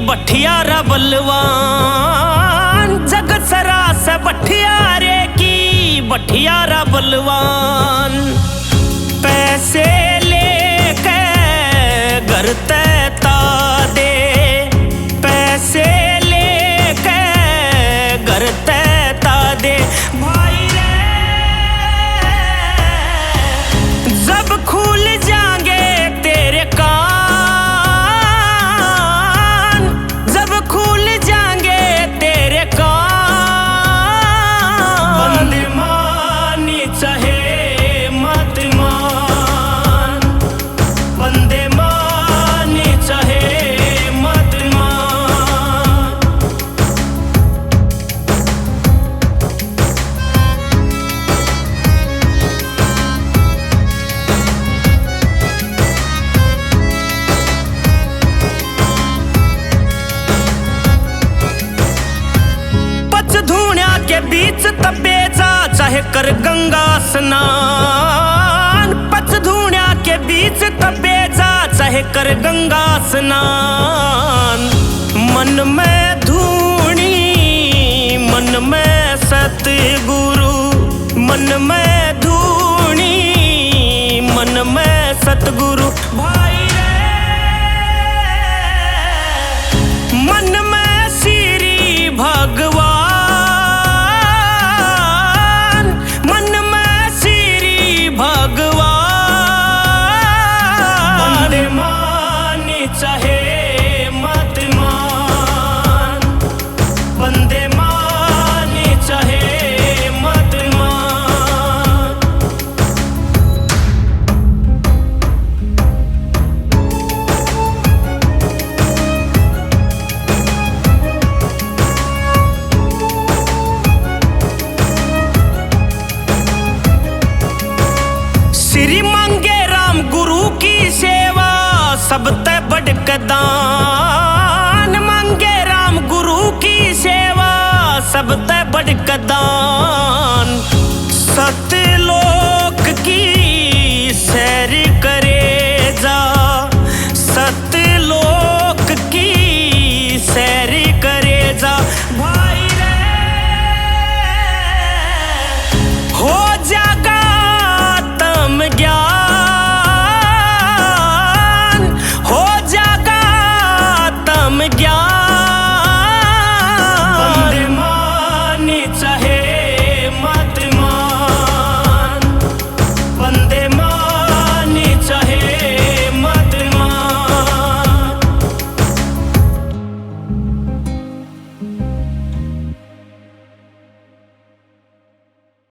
बठियारा बलवान, जगत सरास बठियारे की बठियारा बलवान। पैसे लेके घर तैता दे, पैसे लेके घर तैता दे भाई रे। जब खुल जाएंगे तेरे कान, जब खुल जाएंगे तेरे कान। बंदे मानी चाहे मत मान, बंदे मानी चाहे मत मान। पचधूणिया के बीच तबे जा चाहे कर गंगा स्नान, पचधूणिया के बीच तबे जा चाहे कर गंगा स्नान। मन में धूणी मन में सतगुरु, मन में धूणी मन में सतगुरु भाई रे। मन में श्री भगवान, मन में श्री भगवान। बंदे मानी चाहे मत मान, बंदे मानी चाहे मत मान। श्री मांगे राम गुरु की सेवा, सब तय बढ़ के दान। मांगे राम गुरु की सेवा, सब तय बढ़ के दान।